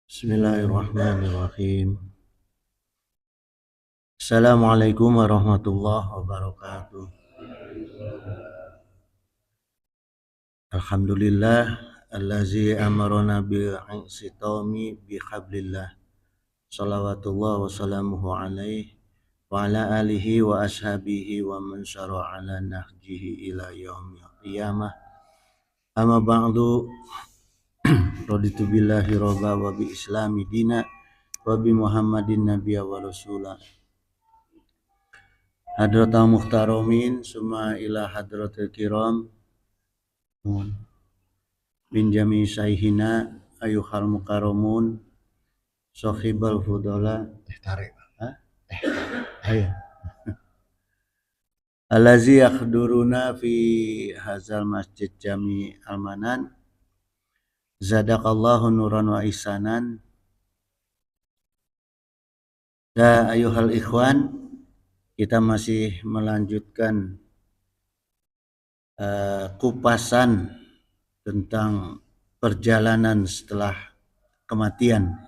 Bismillahirrahmanirrahim. Assalamualaikum warahmatullahi wabarakatuh. Alhamdulillah allazi amarona bi'isitami bihablillah. Salawatullah wa salamuhu alaihi wa ala alihi wa ashabihi wa man syara ala nahjihi ila yaumil qiyamah. Amma ba'du, raditu billahi rabba wa bi islami dina wa bi Muhammadin nabiyya wa rasula. Hadratal muhtaromin summa ila hadratil kiram bin jami saihina ayuhal mukarramun sahibal fudala tarik ayo allazi yakhduruna fi hazal masjid jami almanan zadaqallahu nuran wa ihsanan. Ya ayuhal ikhwan, kita masih melanjutkan kupasan tentang perjalanan setelah kematian.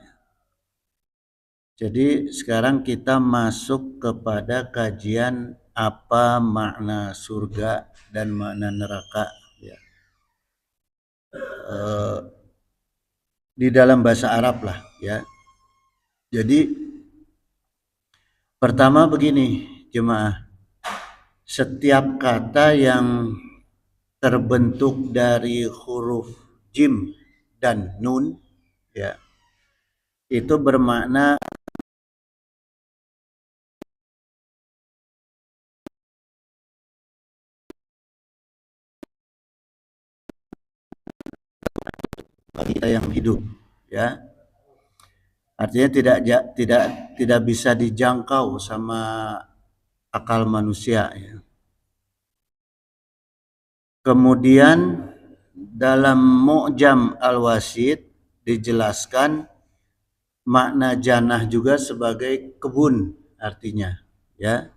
Jadi sekarang kita masuk kepada kajian apa makna surga dan makna neraka ya. Di dalam bahasa Arab lah ya. Jadi pertama begini jemaah, setiap kata yang terbentuk dari huruf jim dan nun ya, itu bermakna kita yang hidup ya. Artinya tidak bisa dijangkau sama akal manusia ya. Kemudian dalam Mu'jam Al-Wasit dijelaskan makna jannah juga sebagai kebun artinya ya.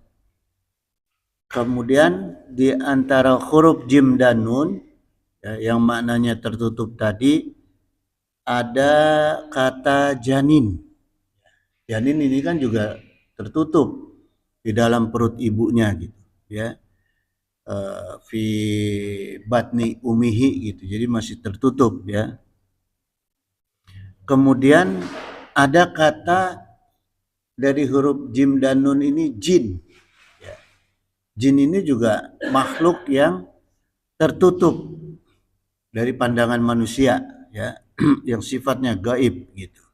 Kemudian di antara huruf jim dan nun ya, yang maknanya tertutup tadi ada kata janin. Janin ini kan juga tertutup di dalam perut ibunya gitu ya. Fi batni umihi gitu. Jadi masih tertutup ya. Kemudian ada kata dari huruf jim dan nun ini jin. Ya. Jin ini juga makhluk yang tertutup dari pandangan manusia ya, yang sifatnya gaib gitu.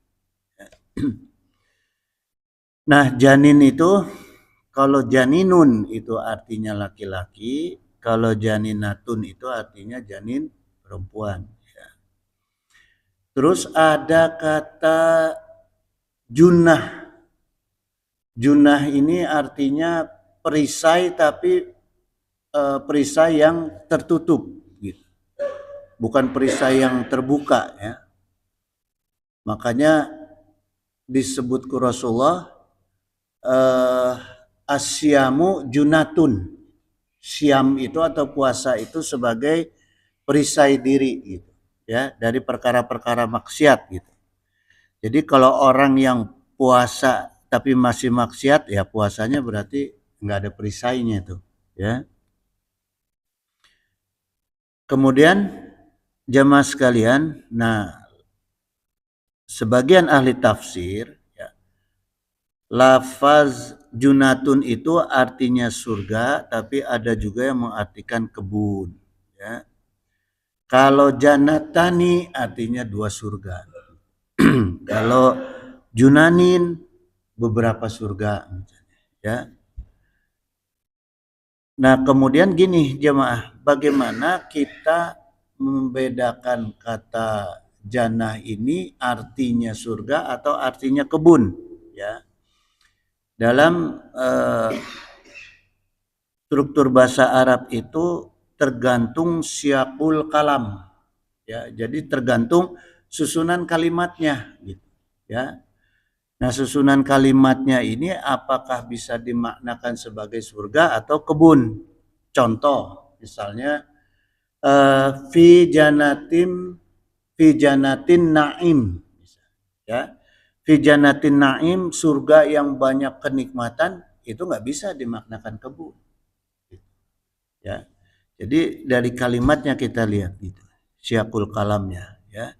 Nah, janin itu kalau janinun itu artinya laki-laki, kalau janinatun itu artinya janin perempuan. Ya. Terus ada kata junah. Junah ini artinya perisai tapi perisai yang tertutup, gitu. Bukan perisai yang terbuka ya. Makanya disebut ke Rasulullah asyamu junatun. Siam itu atau puasa itu sebagai perisai diri gitu ya, dari perkara-perkara maksiat gitu. Jadi kalau orang yang puasa tapi masih maksiat ya puasanya berarti nggak ada perisainya tuh ya. Kemudian jemaah sekalian, nah sebagian ahli tafsir ya, lafaz junatun itu artinya surga, tapi ada juga yang mengartikan kebun. Ya. Kalau janatani artinya dua surga. Kalau junanin beberapa surga. Ya. Nah kemudian gini jemaah, bagaimana kita membedakan kata jannah ini artinya surga atau artinya kebun? Ya. Dalam struktur bahasa Arab itu tergantung siakul kalam ya, jadi tergantung susunan kalimatnya gitu ya. Nah susunan kalimatnya ini apakah bisa dimaknakan sebagai surga atau kebun? Contoh misalnya fi janatim fi jannatin na'im, ya. Fi jannatin na'im, surga yang banyak kenikmatan, itu nggak bisa dimaknakan kebun, ya. Jadi dari kalimatnya kita lihat gitu, siakul kalamnya, ya.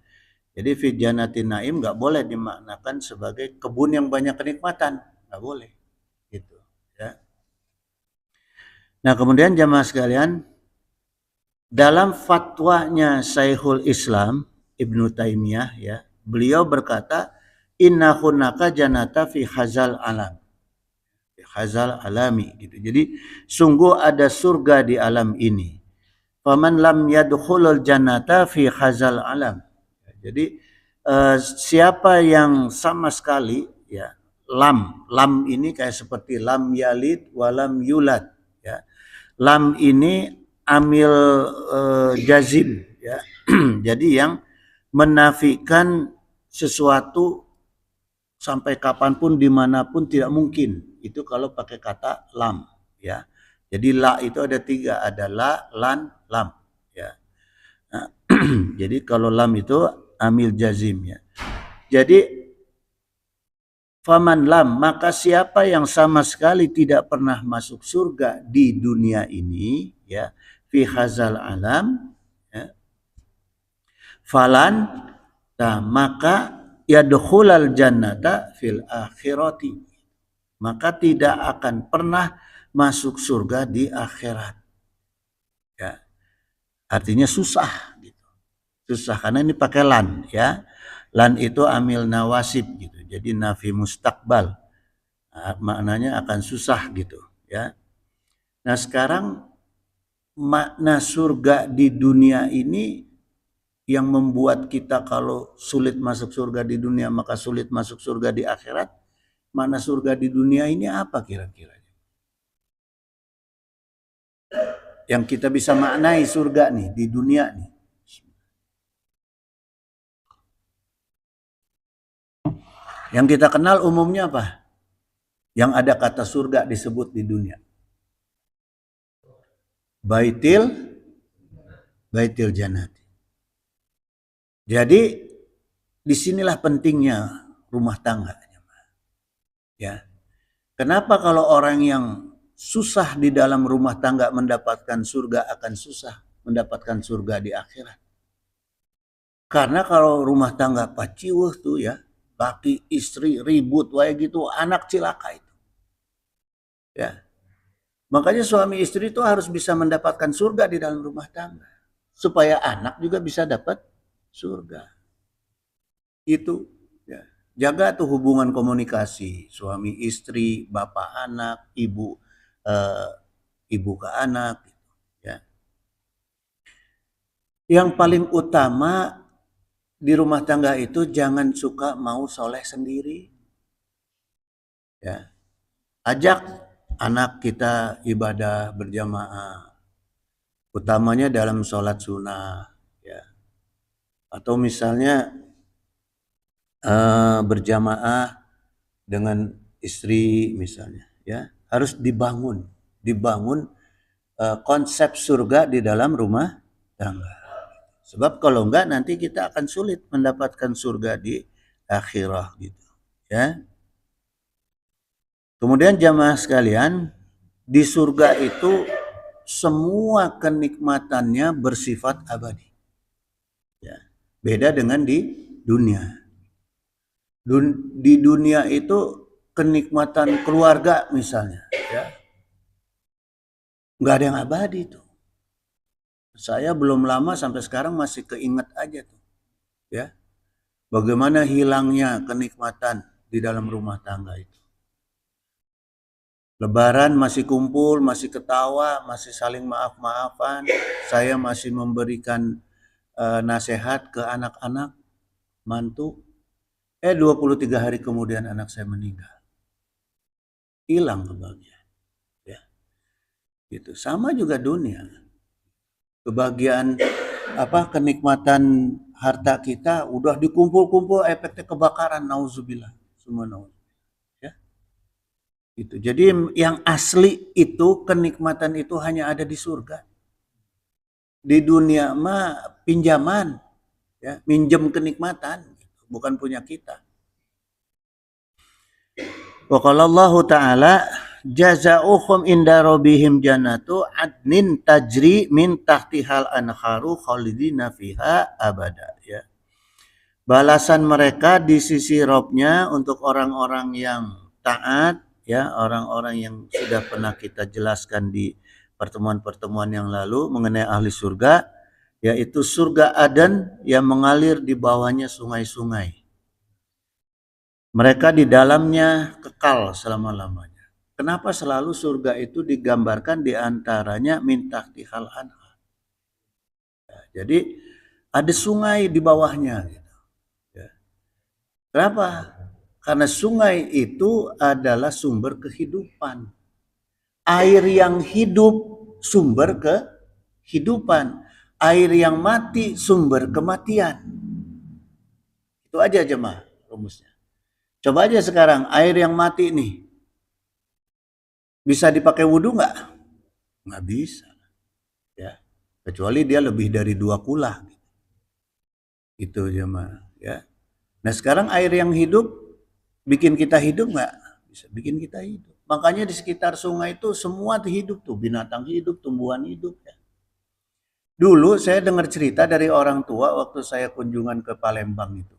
Jadi fi jannatin na'im nggak boleh dimaknakan sebagai kebun yang banyak kenikmatan, nggak boleh, gitu, ya. Nah kemudian jamaah sekalian, dalam fatwanya Syekhul Islam Ibnu Taimiyah, ya, beliau berkata, inna hunaka janata fi hazal alam, fi hazal alami, gitu. Jadi sungguh ada surga di alam ini. Faman lam yadkhulul jannata fi hazal alam. Jadi siapa yang sama sekali, ya, lam ini kayak seperti lam yalid walam yulad, ya. Lam ini amil jazim, ya. Jadi yang menafikan sesuatu sampai kapanpun dimanapun tidak mungkin, itu kalau pakai kata lam, ya. Jadi la itu ada 3, ada la, lan, lam, ya. Nah, jadi kalau lam itu amil jazim, ya. Jadi faman lam, maka siapa yang sama sekali tidak pernah masuk surga di dunia ini, ya, fi hazal alam, ya, falan, nah, maka yadkhulal jannata fil akhirati, maka tidak akan pernah masuk surga di akhirat, ya. Artinya susah gitu. Susah karena ini pakai lan, ya. Lan itu amil nawasib gitu. Jadi nafi mustakbal. Nah, maknanya akan susah gitu, ya. Nah, sekarang makna surga di dunia ini yang membuat kita kalau sulit masuk surga di dunia maka sulit masuk surga di akhirat. Makna surga di dunia ini apa kira-kira? Yang kita bisa maknai surga nih di dunia nih. Yang kita kenal umumnya apa? Yang ada kata surga disebut di dunia. Baitil jannati. Jadi disinilah pentingnya rumah tangga. Ya. Kenapa kalau orang yang susah di dalam rumah tangga mendapatkan surga akan susah mendapatkan surga di akhirat? Karena kalau rumah tangga paciweuh tuh, ya, laki istri ribut wae gitu, anak cilaka itu. Ya. Makanya suami istri itu harus bisa mendapatkan surga di dalam rumah tangga supaya anak juga bisa dapat surga. Itu, ya. Jaga tuh hubungan komunikasi suami istri, bapak anak, ibu ke anak, ya. Yang paling utama di rumah tangga itu jangan suka mau soleh sendiri, ya. Ajak anak kita ibadah berjamaah, utamanya dalam sholat sunnah, ya. Atau misalnya berjamaah dengan istri misalnya, ya, harus dibangun konsep surga di dalam rumah tangga. Sebab kalau enggak nanti kita akan sulit mendapatkan surga di akhirah gitu, ya. Kemudian jamaah sekalian, di surga itu semua kenikmatannya bersifat abadi, ya. Beda dengan di dunia. Di dunia itu kenikmatan keluarga misalnya, ya, nggak ada yang abadi tuh. Saya belum lama sampai sekarang masih keinget aja tuh, ya, bagaimana hilangnya kenikmatan di dalam rumah tangga itu. Lebaran masih kumpul, masih ketawa, masih saling maaf-maafan. Saya masih memberikan nasihat ke anak-anak, mantu. 23 hari kemudian anak saya meninggal. Hilang kebahagiaan, ya. Gitu. Sama juga dunia. Kebahagiaan kenikmatan harta kita udah dikumpul-kumpul efeknya kebakaran, nauzubillah. Semua nauzubillah, ya. Gitu. Jadi yang asli itu kenikmatan itu hanya ada di surga. Di dunia mah pinjaman. ya, minjem kenikmatan, bukan punya kita. Wa qala Allah Ta'ala jazaohum inda rabbihim jannatu adnin tajri min tahtihal anharu khalidina fiha abada, ya. Balasan mereka di sisi Robnya untuk orang-orang yang taat, ya, orang-orang yang sudah pernah kita jelaskan di pertemuan-pertemuan yang lalu mengenai ahli surga, yaitu surga Aden yang mengalir di bawahnya sungai-sungai. Mereka di dalamnya kekal selama-lamanya. Kenapa selalu surga itu digambarkan di antaranya min tahtihal anhar? Jadi ada sungai di bawahnya. Kenapa? Karena sungai itu adalah sumber kehidupan. Air yang hidup sumber kehidupan. Air yang mati sumber kematian. Itu aja jemaah rumusnya. Coba aja sekarang air yang mati nih. Bisa dipakai wudhu nggak? Nggak bisa. Ya. Kecuali dia lebih dari 2 kula. Itu jemaah. Ya. Nah sekarang air yang hidup bikin kita hidup nggak? Bisa bikin kita hidup. Makanya di sekitar sungai itu semua hidup tuh, binatang hidup, tumbuhan hidup. Ya. Dulu saya dengar cerita dari orang tua waktu saya kunjungan ke Palembang itu.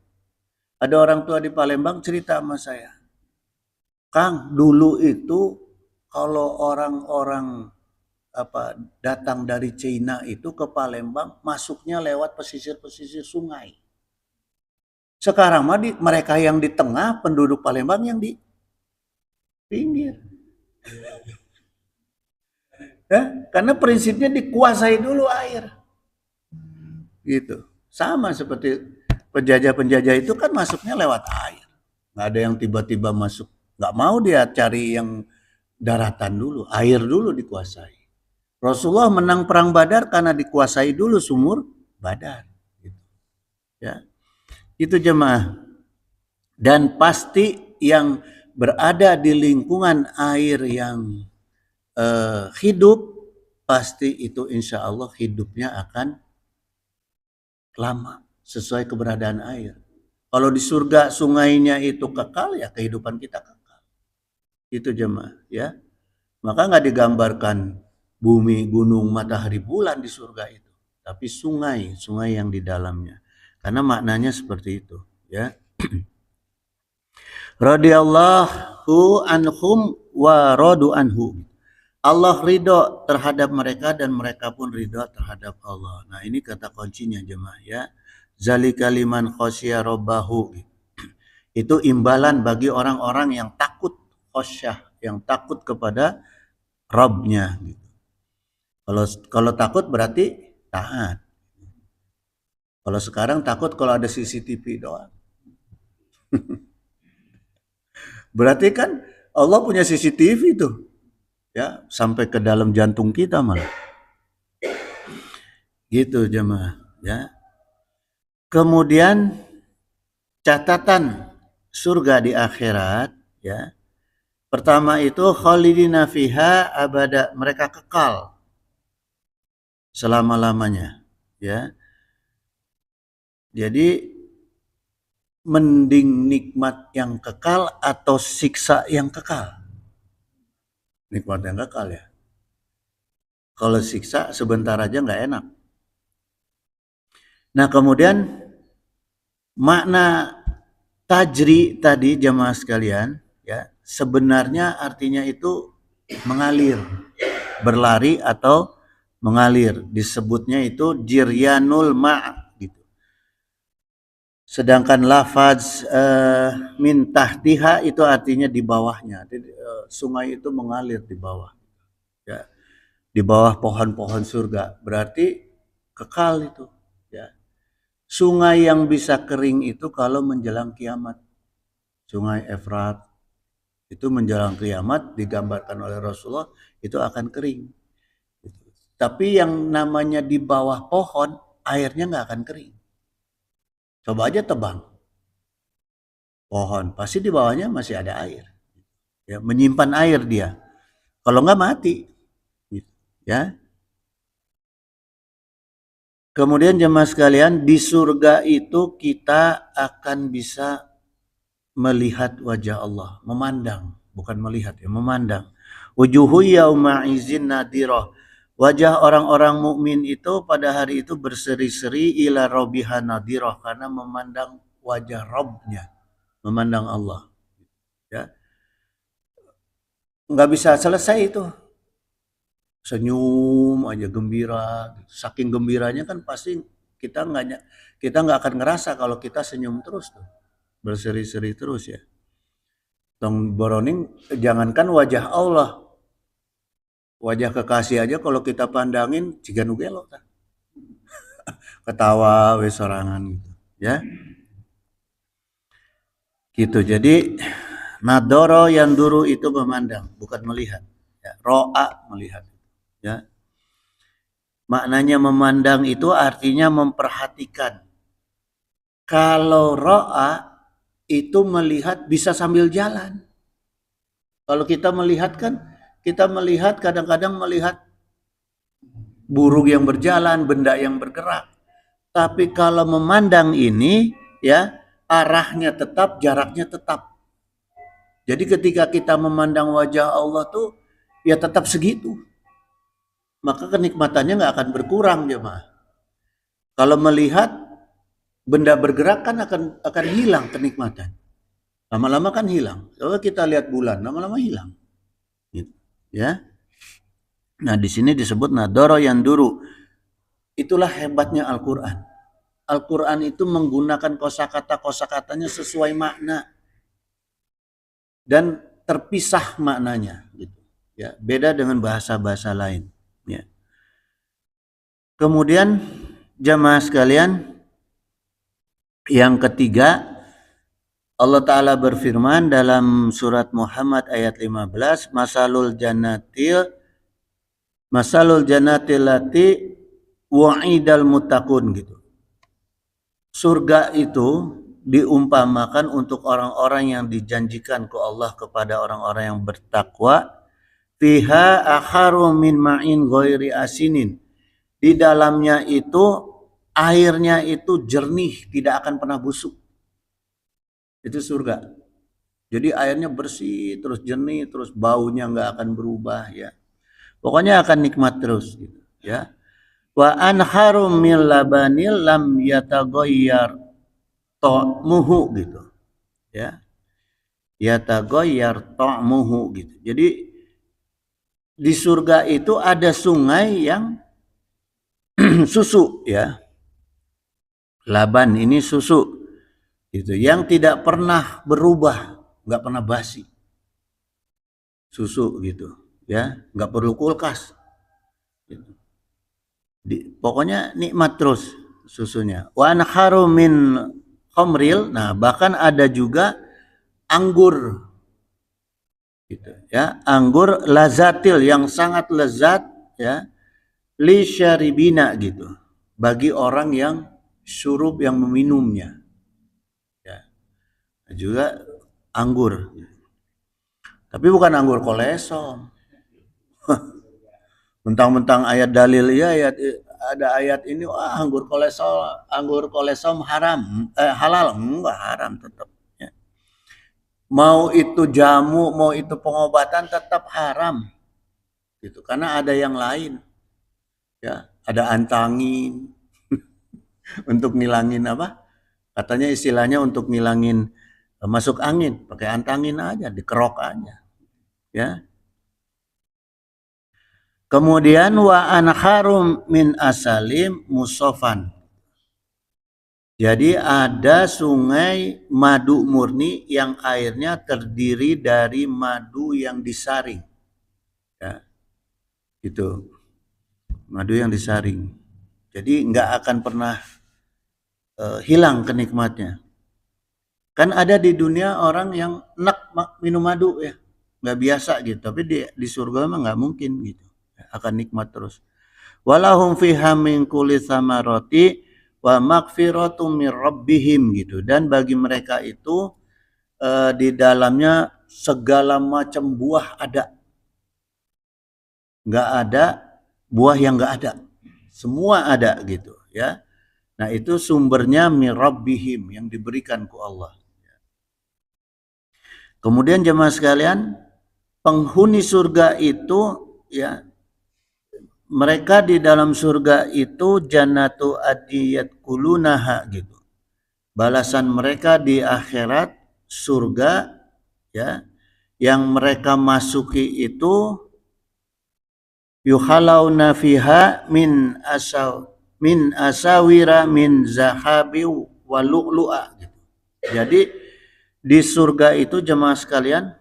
Ada orang tua di Palembang cerita sama saya. Kang, dulu itu kalau orang-orang datang dari Cina itu ke Palembang masuknya lewat pesisir-pesisir sungai. Sekarang mah mereka yang di tengah, penduduk Palembang yang di pinggir. Ya, karena prinsipnya dikuasai dulu air. Gitu. Sama seperti penjajah-penjajah itu kan masuknya lewat air. Nggak ada yang tiba-tiba masuk. Nggak mau dia cari yang daratan dulu. Air dulu dikuasai. Rasulullah menang perang Badar karena dikuasai dulu sumur Badar. Gitu. Ya. Itu jemaah. Dan pasti yang berada di lingkungan air yang hidup, pasti itu insya Allah hidupnya akan lama sesuai keberadaan air. Kalau di surga sungainya itu kekal, ya kehidupan kita kekal. Itu jemaah, ya. Maka nggak digambarkan bumi, gunung, matahari, bulan di surga itu, tapi sungai, sungai yang di dalamnya. Karena maknanya seperti itu, ya. Radhiyallahu anhum wa radu anhu. Allah ridho terhadap mereka dan mereka pun ridho terhadap Allah. Nah ini kata kuncinya jemaah, ya. Zalika liman khosya robbahu. Itu imbalan bagi orang-orang yang takut khosyah, yang takut kepada Rabbnya. Kalau takut berarti taat. Kalau sekarang takut kalau ada CCTV doang. Berarti kan Allah punya CCTV tuh. Ya, sampai ke dalam jantung kita malah. Gitu jemaah, ya. Kemudian catatan surga di akhirat, ya. Pertama itu khalidina fiha abada, mereka kekal selama-lamanya, ya. Jadi mending nikmat yang kekal atau siksa yang kekal? Nikmat yang kekal, ya. Kalau siksa sebentar aja nggak enak. Nah kemudian makna tajri tadi jemaah sekalian, ya, sebenarnya artinya itu mengalir, berlari atau mengalir. Disebutnya itu jiryanul ma' gitu. Sedangkan lafaz min tahtiha itu artinya di bawahnya. Sungai itu mengalir di bawah. Ya. Di bawah pohon-pohon surga. Berarti kekal itu, ya. Sungai yang bisa kering itu kalau menjelang kiamat. Sungai Efrat itu menjelang kiamat digambarkan oleh Rasulullah itu akan kering. Tapi yang namanya di bawah pohon airnya nggak akan kering. Coba aja tebang pohon, pasti di bawahnya masih ada air. Ya, menyimpan air dia. Kalau nggak mati, ya. Kemudian jemaah sekalian, di surga itu kita akan bisa melihat wajah Allah, memandang, bukan melihat ya, memandang. Wujuhu yauma izin nadirah. Wajah orang-orang mukmin itu pada hari itu berseri-seri ila rabbiha nadirah karena memandang wajah Rabbnya, memandang Allah. Ya, nggak bisa selesai itu. Senyum aja gembira, saking gembiranya kan pasti kita nggak akan ngerasa kalau kita senyum terus tuh, berseri-seri terus ya. Tong boroning jangankan wajah Allah, wajah kekasih aja kalau kita pandangin ciga nu gelo tah. Ketawa we sorangan gitu ya. Gitu. Jadi nadoro yang dulu itu memandang, bukan melihat. Ya, ro'a melihat. Ya. Maknanya memandang itu artinya memperhatikan. Kalau ro'a itu melihat bisa sambil jalan. Kalau kita melihat kan, kita melihat kadang-kadang melihat burung yang berjalan, benda yang bergerak. Tapi kalau memandang ini ya arahnya tetap, jaraknya tetap. Jadi ketika kita memandang wajah Allah tuh ya tetap segitu. Maka kenikmatannya nggak akan berkurang jemaah. Kalau melihat benda bergerak kan akan hilang kenikmatan. Lama-lama kan hilang. Kalau kita lihat bulan, lama-lama hilang. Gitu, ya. Nah, di sini disebut nadoro yang duru. Itulah hebatnya Al-Qur'an. Al-Qur'an itu menggunakan kosakata-kosakatanya sesuai makna dan terpisah maknanya gitu. Ya, beda dengan bahasa-bahasa lain, ya. Kemudian jamaah sekalian, yang ketiga, Allah Ta'ala berfirman dalam surat Muhammad ayat 15, Masalul janatil lati wa'idal muttaqun gitu. Surga itu diumpamakan untuk orang-orang yang dijanjikan ke Allah kepada orang-orang yang bertakwa. Fiha akharu min ma'in ghairi asinin. Di dalamnya itu airnya itu jernih, tidak akan pernah busuk. Itu surga. Jadi airnya bersih, terus jernih, terus baunya nggak akan berubah ya. Pokoknya akan nikmat terus gitu ya. Wa anharum min labanil lam yataghayyar ta'muhu gitu ya. Yataghayyar ta'muhu gitu. Jadi di surga itu ada sungai yang susu ya. Laban ini susu itu yang tidak pernah berubah, nggak pernah basi. Susu gitu ya, nggak perlu kulkas. Gitu. Pokoknya nikmat terus susunya. Wa anharu min khamril. Nah, bahkan ada juga anggur. Gitu ya, anggur lazatil yang sangat lezat ya. Li syaribina gitu. Bagi orang yang syurub yang meminumnya. Ya. Juga anggur. Tapi bukan anggur kolesom. Mentang-mentang ayat dalil ya ada ayat ini wah anggur kolesom haram halal enggak haram tetap ya. Mau itu jamu mau itu pengobatan tetap haram gitu karena ada yang lain ya ada antangin untuk ngilangin apa katanya istilahnya untuk ngilangin masuk angin pakai antangin aja dikerok aja ya. Kemudian wa anharum min asalim musofan. Jadi ada sungai madu murni yang airnya terdiri dari madu yang disaring. Ya, itu madu yang disaring. Jadi nggak akan pernah hilang kenikmatnya. Kan ada di dunia orang yang enak minum madu ya, nggak biasa gitu. Tapi di surga mah nggak mungkin gitu. Akan nikmat terus. Walahum fiha min kulli samarati wa maghfiratum mir rabbihim gitu. Dan bagi mereka itu di dalamnya segala macam buah ada. Enggak ada buah yang enggak ada. Semua ada gitu ya. Nah, itu sumbernya min rabbihim, yang diberikan ku Allah. Kemudian jemaah sekalian, penghuni surga itu ya, mereka di dalam surga itu jannatu adiyat kulunaha gitu. Balasan mereka di akhirat surga ya, yang mereka masuki itu yuhalauna fiha min asawira min zahabi wa lu'lu'a gitu. Jadi di surga itu jemaah sekalian,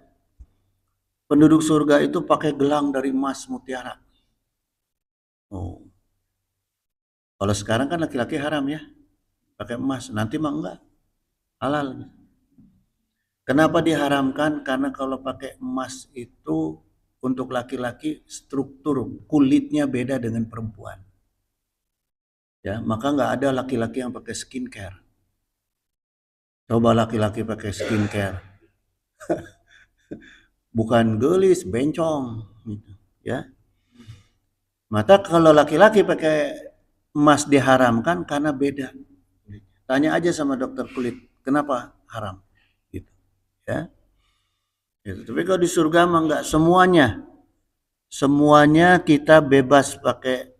penduduk surga itu pakai gelang dari emas mutiara. Oh. Kalau sekarang kan laki-laki haram ya, pakai emas. Nanti mah enggak, halal. Kenapa diharamkan? Karena kalau pakai emas itu untuk laki-laki struktur kulitnya beda dengan perempuan. Ya, maka nggak ada laki-laki yang pakai skincare. Coba laki-laki pakai skincare, bukan gelis, bencong, gitu, ya. Maka kalau laki-laki pakai emas diharamkan karena beda. Tanya aja sama dokter kulit, kenapa haram? Gitu, ya. Gitu. Tapi kalau di surga mah enggak, semuanya kita bebas pakai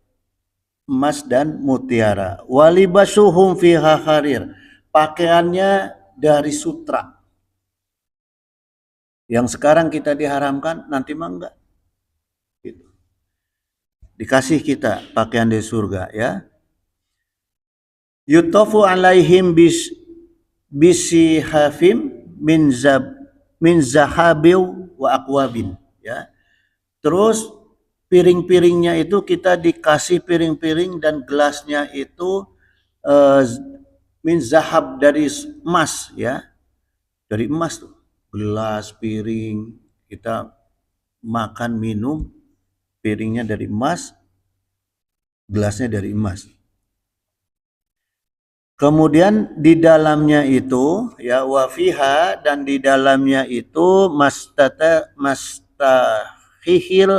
emas dan mutiara. Walibasuhum fiha harir. Pakaiannya dari sutra. Yang sekarang kita diharamkan, nanti mah enggak. Gitu. Dikasih kita pakaian di surga ya. Yutofu alaihim bisihafim min zahabiw wa akwabin ya. Terus piring-piringnya itu kita dikasih piring-piring dan gelasnya itu min zahab, dari emas ya. Dari emas tuh. Gelas, piring, kita makan, minum, piringnya dari emas, gelasnya dari emas. Kemudian di dalamnya itu ya wafiha, dan di dalamnya itu mastahihil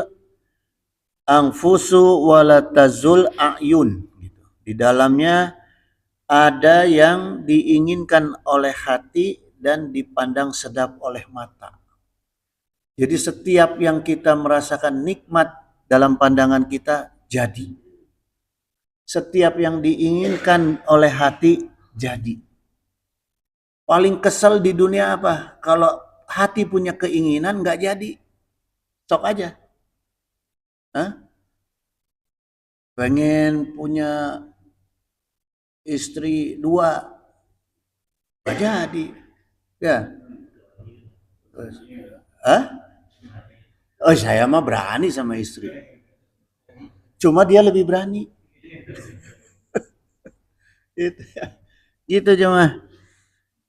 anfusu walatazul ayun gitu. Di dalamnya ada yang diinginkan oleh hati dan dipandang sedap oleh mata. Jadi setiap yang kita merasakan nikmat dalam pandangan kita jadi. Setiap yang diinginkan oleh hati jadi. Paling kesel di dunia apa? Kalau hati punya keinginan nggak jadi. Sok aja. Hah? Pengen punya istri 2, nggak jadi. Ya. Hah? Oh, saya mah berani sama istri. Cuma dia lebih berani. Gitu, gitu cuma.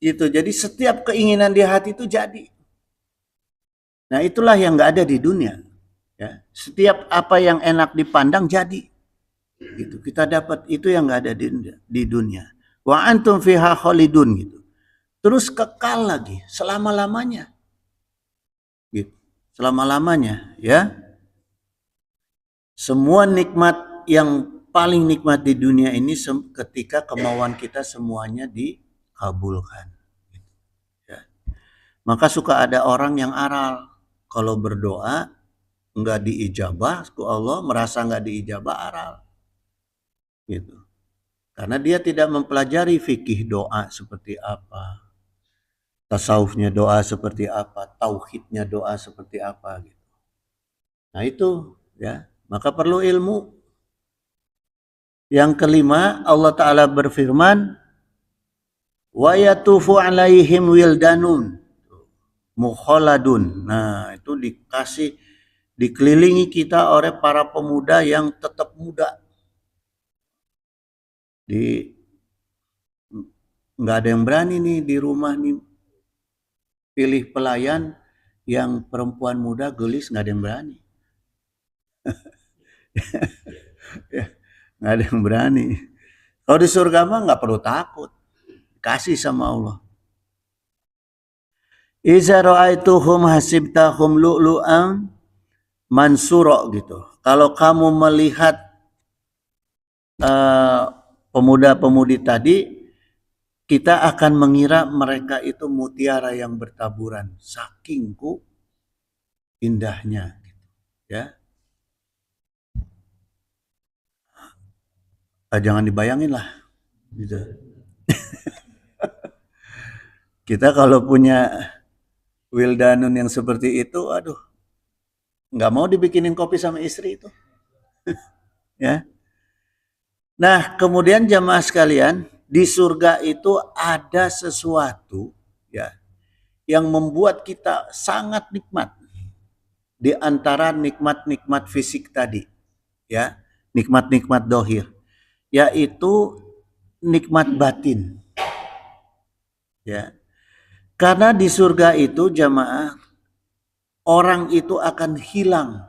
Gitu. Jadi setiap keinginan di hati itu jadi. Nah, itulah yang nggak ada di dunia. Ya. Setiap apa yang enak dipandang jadi. Gitu. Kita dapat itu yang nggak ada di dunia. Wa antum fiha khalidun gitu. Terus kekal lagi selama-lamanya. Gitu. Selama-lamanya ya. Semua nikmat yang paling nikmat di dunia ini ketika kemauan kita semuanya dikabulkan. Ya. Maka suka ada orang yang aral kalau berdoa nggak diijabah ku Allah, merasa nggak diijabah, aral. Gitu. Karena dia tidak mempelajari fikih doa seperti apa, tasawufnya doa seperti apa, tauhidnya doa seperti apa gitu. Nah itu ya, maka perlu ilmu. Yang kelima, Allah Ta'ala berfirman, wa yatufu alaihim wildanun mukhaladun. Nah, itu dikelilingi kita oleh para pemuda yang tetap muda. Nggak ada yang berani nih di rumah nih pilih pelayan yang perempuan muda gelis, nggak ada yang berani. Ya, nggak ada yang berani. Kalau di surga mah nggak perlu takut, kasih sama Allah. Iza ra'aituhum hasibtahum lu'lu'an mansura gitu. Kalau kamu melihat pemuda-pemudi tadi, kita akan mengira mereka itu mutiara yang bertaburan, saking indahnya, ya. Jangan dibayangin lah, gitu. Kita kalau punya wildanun yang seperti itu, aduh, nggak mau dibikinin kopi sama istri itu, ya. Nah, kemudian jamaah sekalian, di surga itu ada sesuatu, ya, yang membuat kita sangat nikmat di antara nikmat-nikmat fisik tadi, ya, nikmat-nikmat dohir, yaitu nikmat batin, ya. Karena di surga itu jamaah, orang itu akan hilang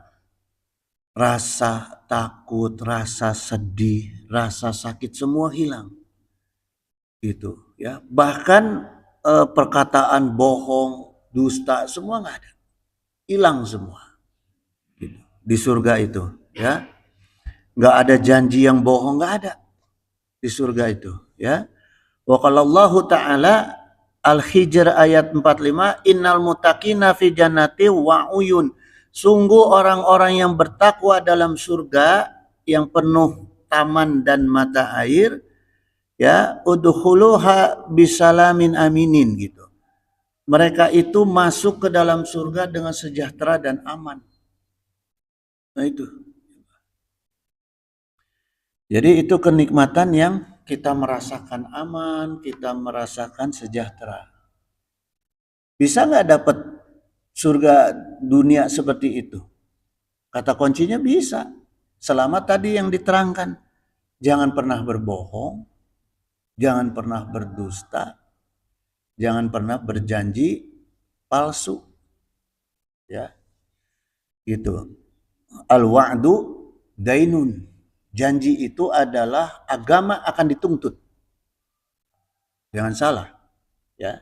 rasa takut, rasa sedih, rasa sakit, semua hilang, gitu, ya. Bahkan perkataan bohong, dusta, semua nggak ada, hilang semua, gitu. Di surga itu, ya. Nggak ada janji yang bohong, nggak ada di surga itu, ya. Wa qalallahu ta'ala Al-Hijr ayat 45, innal muttaqina fi jannati wa uyun. Sungguh orang-orang yang bertakwa dalam surga yang penuh taman dan mata air, ya, udkhuluha bisalamin aminin, gitu. Mereka itu masuk ke dalam surga dengan sejahtera dan aman. Nah itu. Jadi itu kenikmatan yang kita merasakan aman, kita merasakan sejahtera. Bisa nggak dapat surga dunia seperti itu? Kata kuncinya bisa. Selama tadi yang diterangkan. Jangan pernah berbohong, jangan pernah berdusta, jangan pernah berjanji palsu. Ya, gitu. Al-wa'du dainun. Janji itu adalah agama akan dituntut. Jangan salah, ya.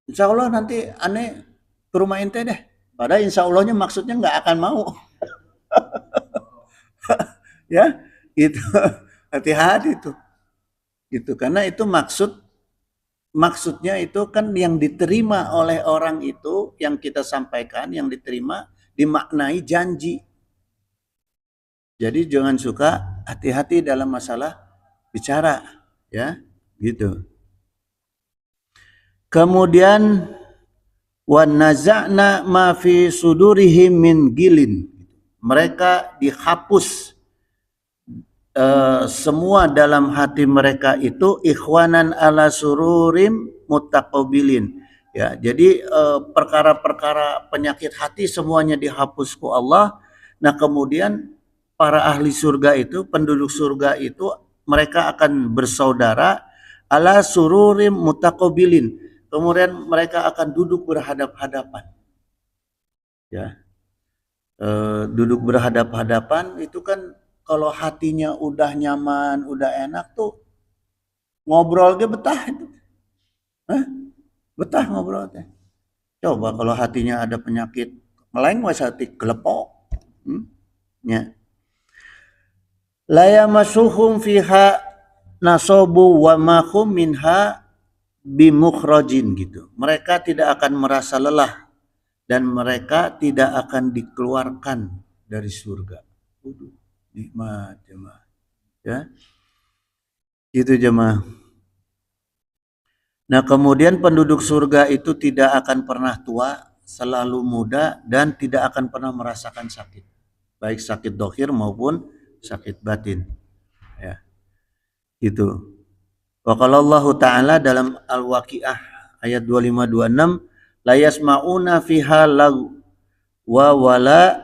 Insya Allah nanti aneh ke rumah ente deh. Padahal insya Allahnya maksudnya nggak akan mau. Ya, itu hati-hati tuh. Gitu, karena itu maksudnya itu kan yang diterima oleh orang itu, yang kita sampaikan, yang diterima, dimaknai janji. Jadi jangan suka, hati-hati dalam masalah bicara, ya, gitu. Kemudian wa naza'na ma fi sudurihim min gilin. Mereka dihapus semua dalam hati mereka itu ikhwanan ala sururim mutaqabilin. Ya, jadi perkara-perkara penyakit hati semuanya dihapusku Allah. Nah, kemudian para ahli surga itu, penduduk surga itu, mereka akan bersaudara ala sururim mutaqabilin. Kemudian mereka akan duduk berhadap-hadapan. Ya. Duduk berhadap-hadapan itu kan kalau hatinya udah nyaman, udah enak tuh ngobrol ge betah itu. Hah? Betah ngobrol teh. Coba kalau hatinya ada penyakit meleng wes hati gelepok. Ya. La yamassuhum fiha nasobu wa ma hum minha bimukhrajin, gitu. Mereka tidak akan merasa lelah dan mereka tidak akan dikeluarkan dari surga. Nikmat jemaah, ya. Itu jemaah. Nah, kemudian penduduk surga itu tidak akan pernah tua, selalu muda, dan tidak akan pernah merasakan sakit, baik sakit dohir maupun sakit batin, ya. Itu. Wa qala Allah Ta'ala dalam Al-Waqiah ayat 25-26, la yasma'una fiha lagu wa wala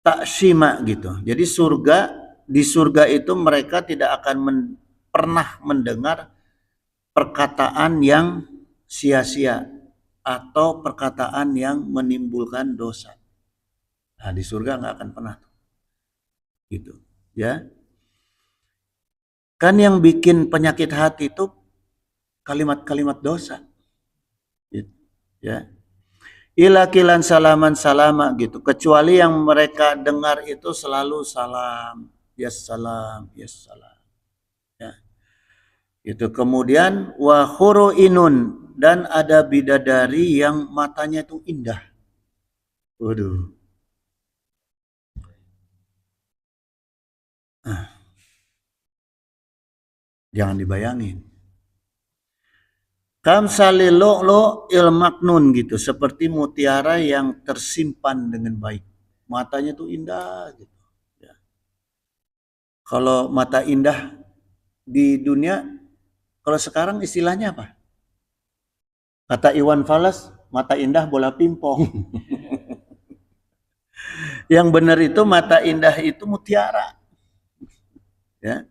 ta'shima, gitu. Jadi di surga itu mereka tidak akan pernah mendengar perkataan yang sia-sia atau perkataan yang menimbulkan dosa. Nah, di surga nggak akan pernah, gitu, ya. Kan yang bikin penyakit hati itu kalimat-kalimat dosa, gitu, ya. Ilakilan salaman salama gitu. Kecuali yang mereka dengar itu selalu salam, yes salam, yes salam. Ya. Itu kemudian wa inun, dan ada bidadari yang matanya itu indah. Waduh. Jangan dibayangin. Kamsalil lu'lu' il maknun gitu, seperti mutiara yang tersimpan dengan baik. Matanya tuh indah gitu. Ya. Kalau mata indah di dunia, kalau sekarang istilahnya apa? Kata Iwan Fals, mata indah bola pingpong. Yang benar itu mata indah itu mutiara. Ya.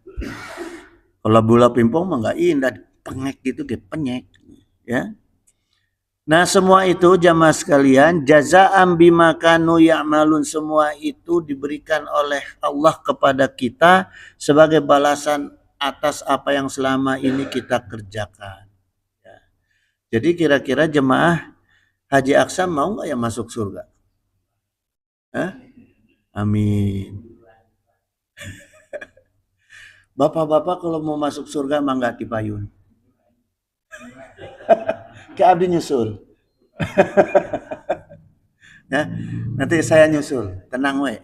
Kalau bola pingpong mah nggak indah, pengek gitu, dia penyek. Ya. Nah semua itu jamaah sekalian, jazaa'an bima kanu ya'malun, semua itu diberikan oleh Allah kepada kita sebagai balasan atas apa yang selama ini kita kerjakan. Ya. Jadi kira-kira jemaah Haji Aksa mau nggak ya masuk surga? Hah? Amin. Bapak-bapak kalau mau masuk surga mah nggak dipayun. Ke abdi nyusul. Ya, nanti saya nyusul, tenang we.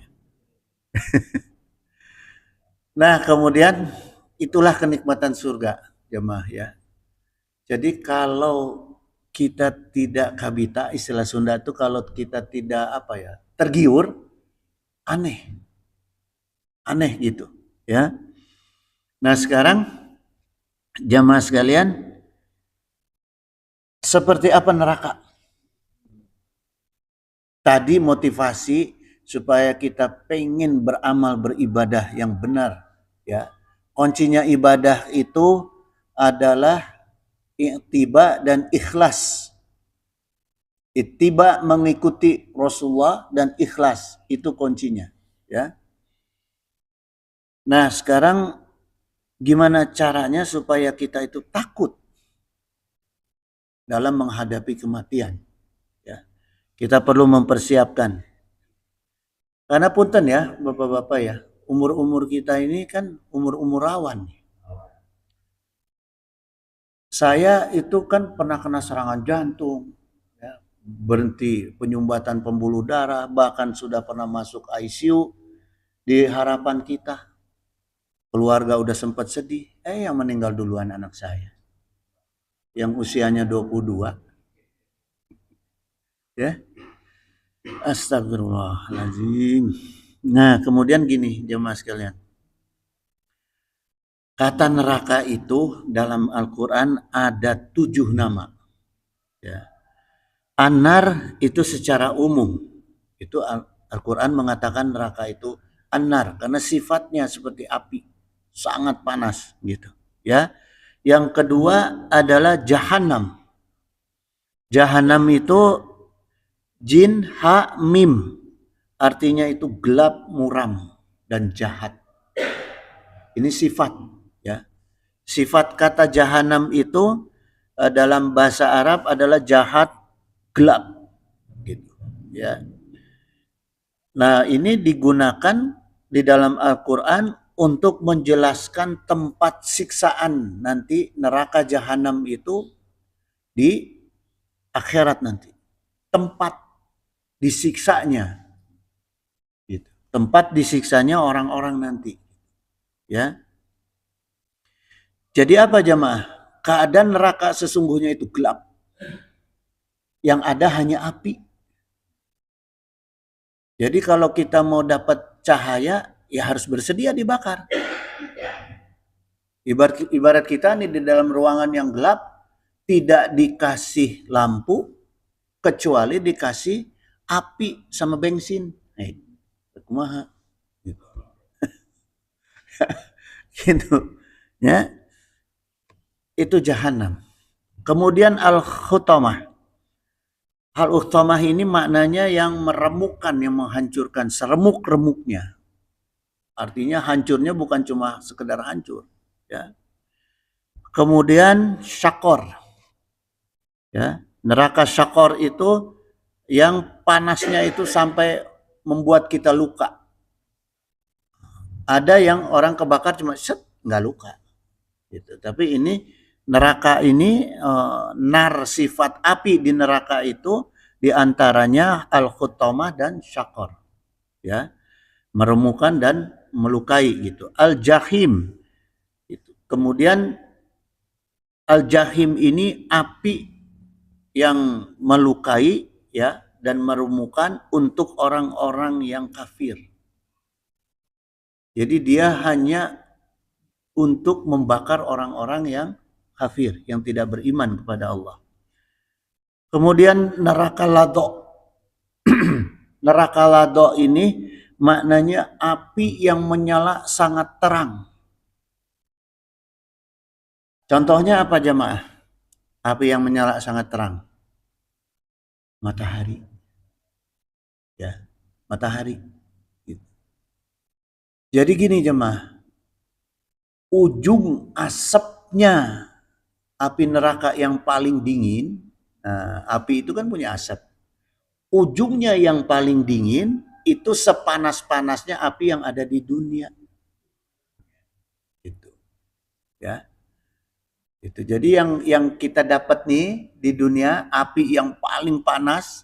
Nah, kemudian itulah kenikmatan surga, jemaah ya. Jadi kalau kita tidak kabita, istilah Sunda itu kalau kita tidak apa ya, tergiur, aneh. Aneh gitu, ya. Nah, sekarang jemaah sekalian, seperti apa neraka? Tadi motivasi supaya kita pengen beramal beribadah yang benar, ya. Kuncinya ibadah itu adalah ittiba dan ikhlas. Ittiba mengikuti Rasulullah dan ikhlas, itu kuncinya, ya. Nah, sekarang gimana caranya supaya kita itu takut dalam menghadapi kematian, ya. Kita perlu mempersiapkan. Karena punten ya, Bapak-bapak ya, umur-umur kita ini kan umur-umur rawan. Saya itu kan pernah kena serangan jantung, ya, berhenti penyumbatan pembuluh darah, bahkan sudah pernah masuk ICU di harapan kita. Keluarga udah sempat sedih, yang meninggal duluan anak saya. Yang usianya 22. Ya. Astagfirullahaladzim. Nah, kemudian gini, jemaah sekalian. Kata neraka itu dalam Al-Quran ada 7 nama. Ya. An-nar itu secara umum. Itu Al-Quran mengatakan neraka itu an-nar karena sifatnya seperti api, sangat panas gitu. Ya. Yang kedua adalah Jahannam. Jahannam itu jin ha mim. Artinya itu gelap, muram dan jahat. Ini sifat, ya. Sifat kata Jahannam itu dalam bahasa Arab adalah jahat, gelap gitu, ya. Nah, ini digunakan di dalam Al-Qur'an untuk menjelaskan tempat siksaan nanti neraka Jahannam itu di akhirat nanti. Tempat disiksanya gitu. Tempat disiksanya orang-orang nanti, ya. Jadi apa jemaah? Keadaan neraka sesungguhnya itu gelap. Yang ada hanya api. Jadi kalau kita mau dapat cahaya, ya harus bersedia dibakar. Ibarat kita nih di dalam ruangan yang gelap, tidak dikasih lampu, kecuali dikasih api sama bensin. Kumaha? Gitu. Ya. Itu Jahannam. Kemudian al-khutamah. Al-khutamah ini maknanya yang meremukkan, yang menghancurkan, seremuk-remuknya. Artinya hancurnya bukan cuma sekedar hancur, ya. Kemudian syakor. Ya, neraka syakor itu yang panasnya itu sampai membuat kita luka. Ada yang orang kebakar cuma set nggak luka gitu. Tapi ini neraka ini nar, sifat api di neraka itu diantaranya al-khutamah dan syakor, ya, meremukkan dan melukai gitu. Al-jahim gitu. Kemudian al-jahim ini api yang melukai, ya, dan meremukkan untuk orang-orang yang kafir. Jadi dia hanya untuk membakar orang-orang yang kafir, yang tidak beriman kepada Allah. Kemudian neraka lado. Neraka lado ini maknanya api yang menyala sangat terang. Contohnya apa jemaah? Api yang menyala sangat terang. Matahari. Ya, matahari. Jadi gini jemaah, ujung asapnya api neraka yang paling dingin, api itu kan punya asap. Ujungnya yang paling dingin itu sepanas-panasnya api yang ada di dunia. Itu, ya. Itu. Jadi yang kita dapat nih di dunia, api yang paling panas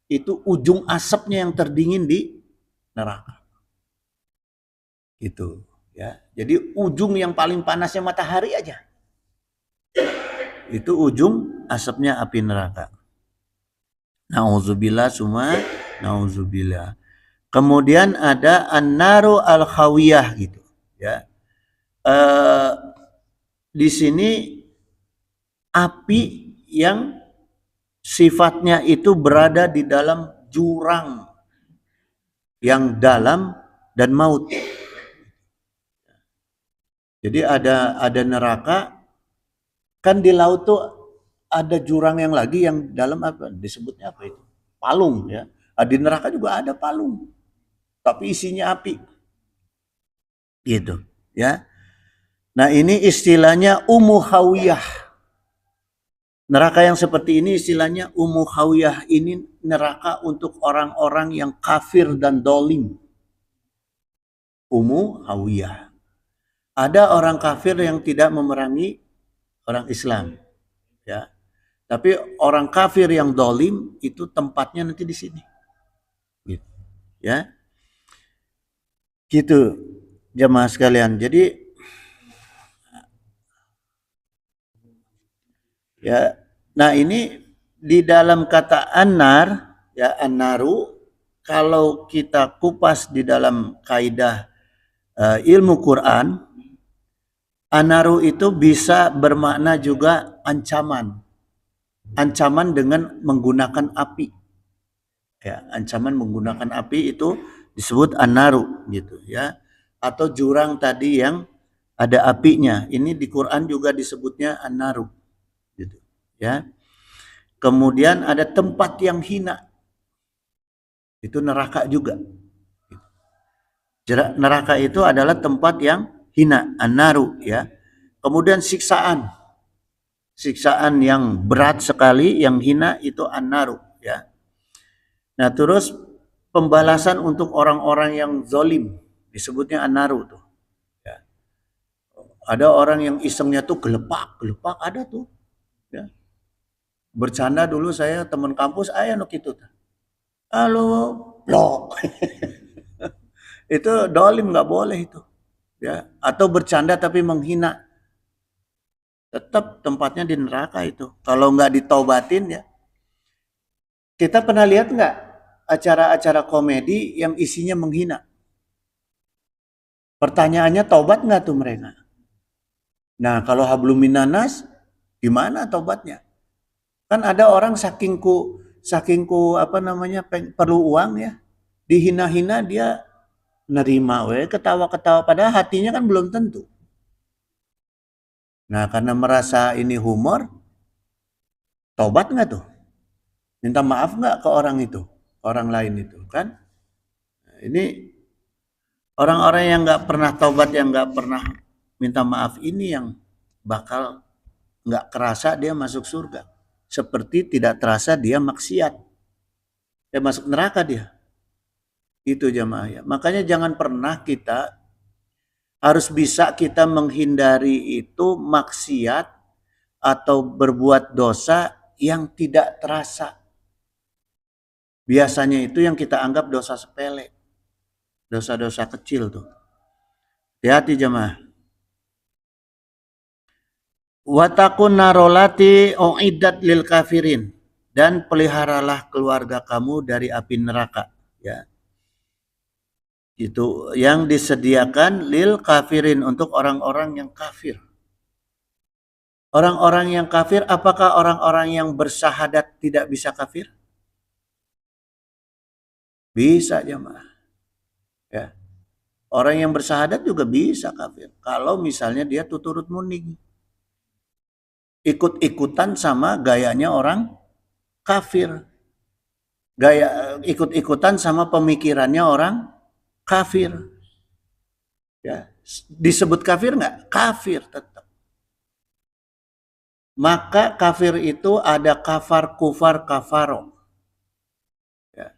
itu ujung asapnya yang terdingin di neraka. Gitu, ya. Jadi ujung yang paling panasnya matahari aja. Itu ujung asapnya api neraka. Nauzubillah summa nauzubillah. Kemudian ada an-naru al-khawiyah gitu, ya. Di sini api yang sifatnya itu berada di dalam jurang yang dalam dan maut. Jadi ada neraka, kan di laut tuh ada jurang yang lagi yang dalam, apa disebutnya apa itu? Palung, ya. Di neraka juga ada palung, tapi isinya api. Gitu, ya. Nah, ini istilahnya Ummu Hawiyah. Neraka yang seperti ini istilahnya Ummu Hawiyah, ini neraka untuk orang-orang yang kafir dan dolim. Ummu Hawiyah. Ada orang kafir yang tidak memerangi orang Islam, ya. Tapi orang kafir yang dolim itu tempatnya nanti di sini, gitu, ya. Gitu, jemaah sekalian. Jadi, ya. Nah ini di dalam kata annar, ya, annaru, kalau kita kupas di dalam kaidah ilmu Quran, anaru itu bisa bermakna juga ancaman. Ancaman dengan menggunakan api. Ya, ancaman menggunakan api itu disebut anaru gitu, ya. Atau jurang tadi yang ada apinya. Ini di Quran juga disebutnya anaru gitu, ya. Kemudian ada tempat yang hina. Itu neraka juga. Neraka itu adalah tempat yang hina, an-naru, ya. Kemudian siksaan yang berat sekali, yang hina, itu an-naru, ya. Nah, terus pembalasan untuk orang-orang yang zalim disebutnya an-naru tuh, ya. Ada orang yang isengnya tuh gelepak ada tuh, ya. Bercanda dulu saya teman kampus aya nu kitu tah. Halo, blok. Itu dolim, nggak boleh itu, ya. Atau bercanda tapi menghina, tetap tempatnya di neraka itu. Kalau nggak ditaubatin, ya. Kita pernah lihat nggak acara-acara komedi yang isinya menghina? Pertanyaannya, taubat nggak tuh mereka? Nah, kalau hablum minanas, gimana taubatnya? Kan ada orang sakingku apa namanya, perlu uang, ya, dihina-hina dia nerima ketawa-ketawa, padahal hatinya kan belum tentu. Nah, karena merasa ini humor, taubat nggak tuh? Minta maaf nggak ke orang itu, orang lain itu, kan? Nah, ini orang-orang yang nggak pernah taubat, yang nggak pernah minta maaf, ini yang bakal nggak kerasa dia masuk surga, seperti tidak terasa dia maksiat. masuk neraka dia. Itu jamaah ya. Makanya jangan pernah kita harus bisa kita menghindari itu maksiat atau berbuat dosa yang tidak terasa. Biasanya itu yang kita anggap dosa sepele. Dosa-dosa kecil tuh. Hati-hati jemaah. Watakun narolati uiddat lil kafirin, dan peliharalah keluarga kamu dari api neraka, ya. Itu yang disediakan lil kafirin, untuk orang-orang yang kafir. Orang-orang yang kafir, apakah orang-orang yang bersyahadat tidak bisa kafir? Bisa jemaah. Ya. Orang yang bersyahadat juga bisa kafir. Kalau misalnya dia turut muning. Ikut-ikutan sama gayanya orang kafir. Ikut-ikutan sama pemikirannya orang kafir. Ya. Disebut kafir nggak? Kafir tetap. Maka kafir itu ada kafar, kufar, kafaro. Ya.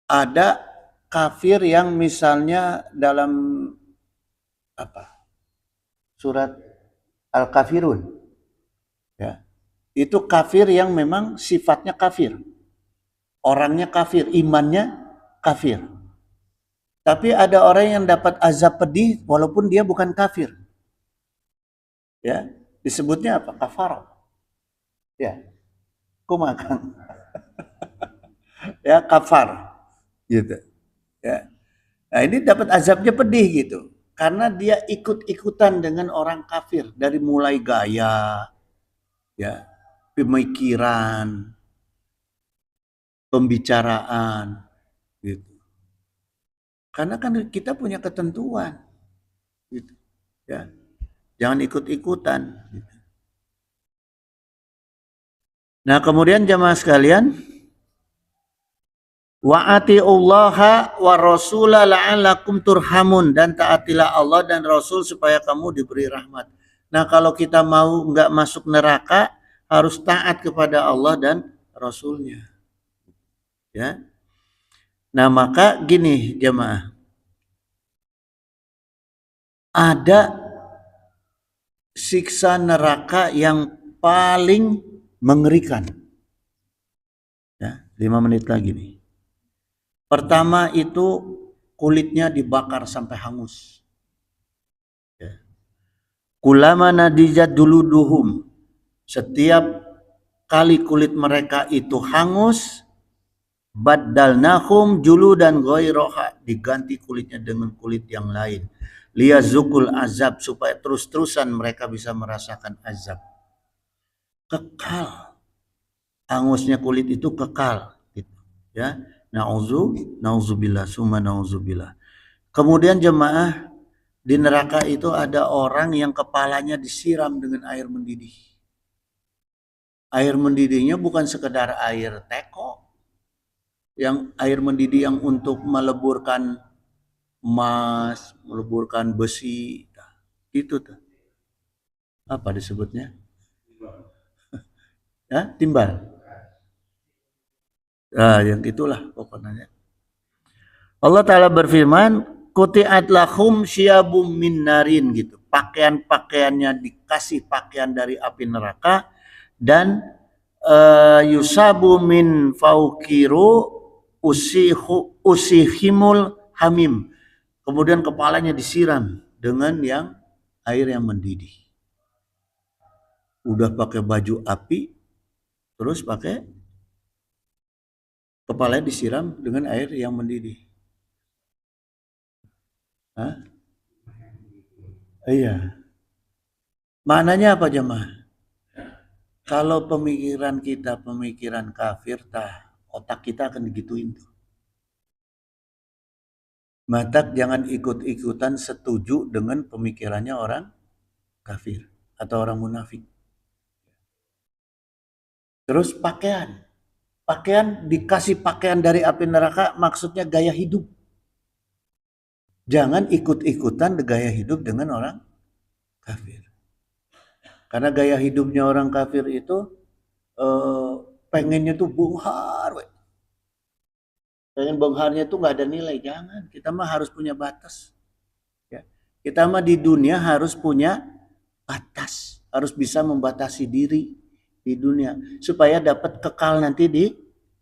Ada kafir yang misalnya dalam surat Al-Kafirun, ya, itu kafir yang memang sifatnya kafir, orangnya kafir, imannya kafir. Tapi ada orang yang dapat azab pedih walaupun dia bukan kafir, ya, disebutnya apa? Kafar, ya, kumakan, ya, kafar, gitu, ya. Nah ini dapat azabnya pedih gitu, karena dia ikut-ikutan dengan orang kafir dari mulai gaya, ya, pemikiran, pembicaraan, gitu. Karena kan kita punya ketentuan, gitu, ya. Jangan ikut-ikutan. Gitu. Nah kemudian jamaah sekalian, wa atiullaha wa rasula la'allakum turhamun, dan taatilah Allah dan Rasul supaya kamu diberi rahmat. Nah kalau kita mau nggak masuk neraka, harus taat kepada Allah dan Rasulnya. Ya. Nah maka gini jemaah, ada siksa neraka yang paling mengerikan. Ya, 5 menit lagi nih. Pertama itu kulitnya dibakar sampai hangus. Ya. Kulama nadijat duluduhum, setiap kali kulit mereka itu hangus, baddalnahum juludan ghairaha, diganti kulitnya dengan kulit yang lain. Liyazukul azab, supaya terus-terusan mereka bisa merasakan azab. Kekal. Hangusnya kulit itu kekal, gitu, ya. Nauzubillah, summa nauzubillah. Kemudian jemaah, di neraka itu ada orang yang kepalanya disiram dengan air mendidih. Air mendidihnya bukan sekedar air teko, yang air mendidih yang untuk meleburkan emas, meleburkan besi, itu tuh. Apa disebutnya? Ya, timbal. Nah, yang itulah pokoknya. Allah Ta'ala berfirman, kutiat lahum syabum min narin, gitu. Pakaian-pakaiannya dikasih pakaian dari api neraka, dan yusabu min faukiru usihimul hamim. Kemudian kepalanya disiram dengan yang air yang mendidih. Udah pakai baju api, terus pakai kepalanya disiram dengan air yang mendidih. Hah? Iya. Maknanya apa jemaah? Kalau pemikiran kita pemikiran kafir, otak kita akan digituin tuh. Maka jangan ikut-ikutan setuju dengan pemikirannya orang kafir atau orang munafik. Terus pakaian. Pakaian, dikasih pakaian dari api neraka, maksudnya gaya hidup. Jangan ikut-ikutan gaya hidup dengan orang kafir. Karena gaya hidupnya orang kafir itu eh, pengennya tuh bunghar, pengen bongharnya tuh nggak ada nilai, jangan. Kita mah harus punya batas. Ya. Kita mah di dunia harus punya batas, harus bisa membatasi diri di dunia supaya dapat kekal nanti di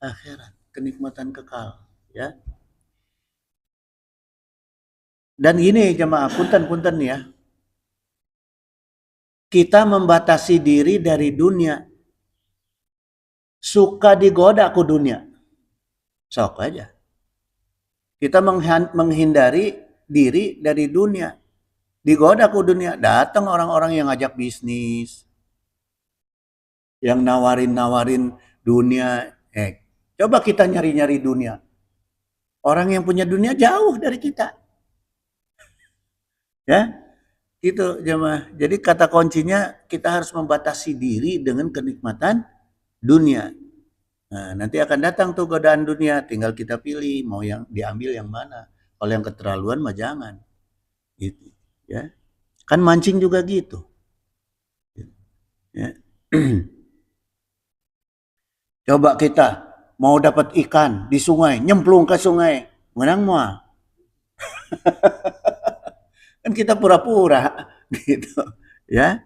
akhirat, kenikmatan kekal. Ya. Dan gini jemaah, punten-punten ya, kita membatasi diri dari dunia, suka digoda ku dunia, sok aja. Kita menghindari diri dari dunia, digoda ku dunia, datang orang-orang yang ngajak bisnis, yang nawarin-nawarin dunia. Coba kita nyari-nyari dunia. Orang yang punya dunia jauh dari kita. Ya, gitu jemaah. Jadi kata kuncinya kita harus membatasi diri dengan kenikmatan dunia. Nah, nanti akan datang tuh godaan dunia, tinggal kita pilih mau yang diambil yang mana. Kalau yang keterlaluan mah jangan. Gitu, ya. Kan mancing juga gitu. Ya. Coba kita mau dapat ikan di sungai, nyemplung ke sungai, menang mah. Kan kita pura-pura gitu, ya.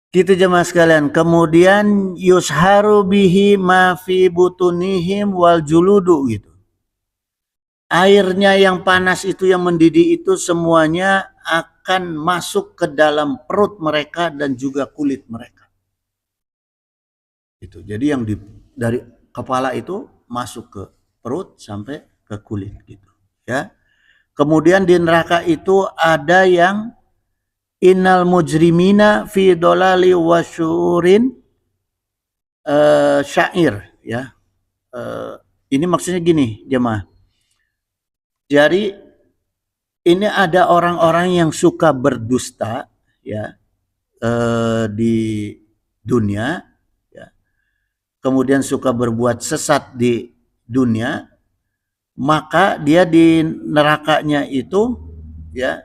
Gitu jemaah sekalian. Kemudian yusharu bihi ma fi butunihim wal juludu gitu. Airnya yang panas itu, yang mendidih itu semuanya akan masuk ke dalam perut mereka dan juga kulit mereka. Itu. Jadi yang dari kepala itu masuk ke perut sampai ke kulit gitu, ya. Kemudian di neraka itu ada yang innal mujrimina fi dolali wasyurin syair, ya. Ini maksudnya gini jemaah. Jadi ini ada orang-orang yang suka berdusta, ya, di dunia, ya. Kemudian suka berbuat sesat di dunia, maka dia di nerakanya itu, ya,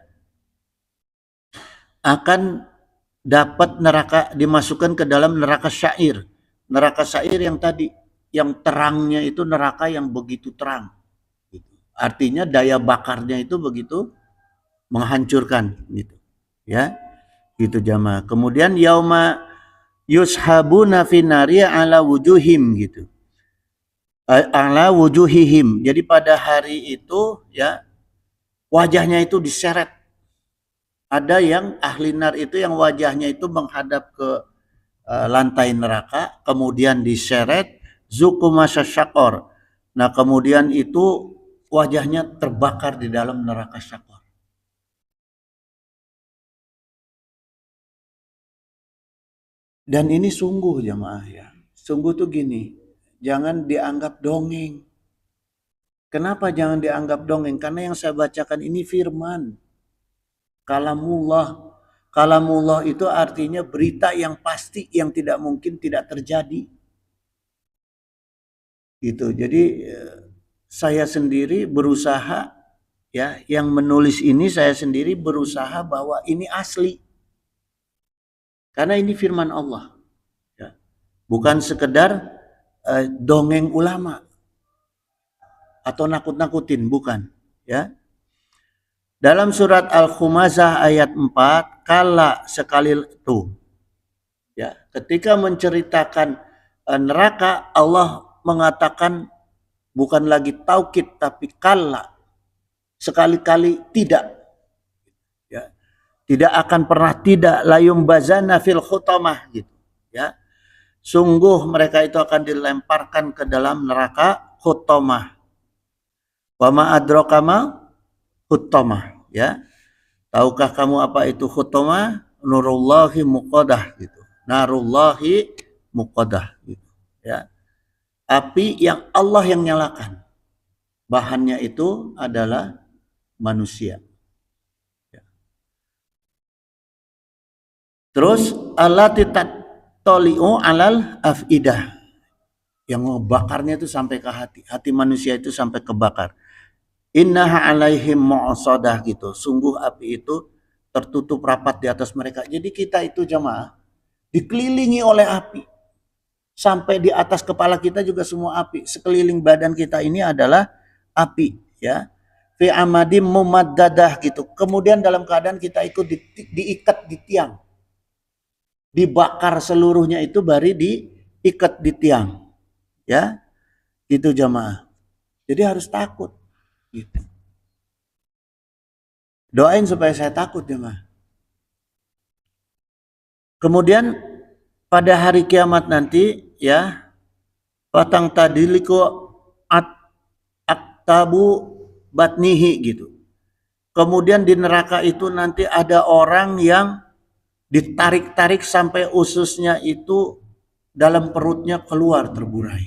akan dapat neraka, dimasukkan ke dalam neraka syair. Neraka syair yang tadi, yang terangnya itu neraka yang begitu terang. Artinya daya bakarnya itu begitu menghancurkan gitu. Ya. Gitu jamaah. Kemudian yauma yushabuna finari ala wujuhim gitu. Ala wujuhihim. Jadi pada hari itu, ya, wajahnya itu diseret. Ada yang ahli nar itu yang wajahnya itu menghadap ke lantai neraka, kemudian diseret zukumasa syakor. Nah, kemudian itu wajahnya terbakar di dalam neraka syakor. Dan ini sungguh jemaah, ya. Sungguh tuh gini, jangan dianggap dongeng. Kenapa jangan dianggap dongeng? Karena yang saya bacakan ini firman. Kalamullah. Kalamullah itu artinya berita yang pasti, yang tidak mungkin tidak terjadi. Gitu. Jadi saya sendiri berusaha, ya, yang menulis ini saya sendiri berusaha bahwa ini asli. Karena ini firman Allah. Ya. Bukan sekedar dongeng ulama atau nakut-nakutin, bukan, ya. Dalam surat Al-Khumazah ayat 4, kala sekali itu, ya, ketika menceritakan neraka, Allah mengatakan bukan lagi taukid tapi kala, sekali-kali tidak, ya, tidak akan pernah tidak, layum bazana fil khutamah gitu, ya. Sungguh mereka itu akan dilemparkan ke dalam neraka khutamah. Wa ma adraka ma khutamah, ya. Tahukah kamu apa itu khutamah? Nurullahi muqadah gitu. Narullahi muqadah gitu, ya. Api yang Allah yang nyalakan. Bahannya itu adalah manusia. Ya. Terus allati toli'u alal afidah. Yang bakarnya itu sampai ke hati. Hati manusia itu sampai kebakar. Innaha alaihim mu'asadah gitu. Sungguh api itu tertutup rapat di atas mereka. Jadi kita itu jamaah dikelilingi oleh api. Sampai di atas kepala kita juga semua api. Sekeliling badan kita ini adalah api, ya. Fi amadim mumaddadah gitu. Kemudian dalam keadaan kita ikut diikat di tiang. Dibakar seluruhnya itu baru diikat di tiang. Ya. Gitu jamaah. Jadi harus takut. Gitu. Doain supaya saya takut jamaah. Kemudian pada hari kiamat nanti, ya, patang tadiliku aktabu batnihi gitu. Kemudian di neraka itu nanti ada orang yang ditarik-tarik sampai ususnya itu dalam perutnya keluar terburai.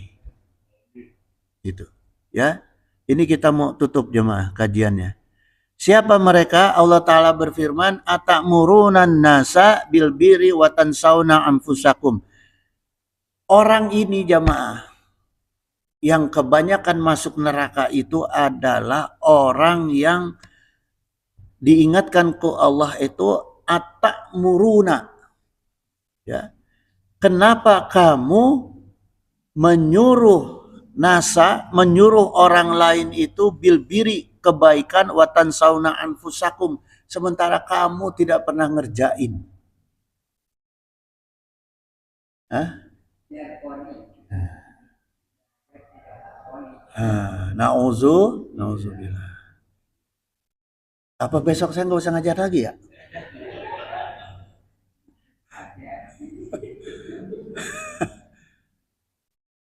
Gitu. Ya. Ini kita mau tutup jemaah kajiannya. Siapa mereka? Allah Ta'ala berfirman, Atakmurunan nasa bilbiri watansauna anfusakum. Orang ini jemaah yang kebanyakan masuk neraka itu adalah orang yang diingatkan ke Allah itu atakmuruna. Ya. Kenapa kamu menyuruh orang lain itu bilbiri kebaikan watan sauna anfusakum sementara kamu tidak pernah ngerjain? Hah? Nauzubillah. Apa besok saya nggak usah ngajar lagi ya?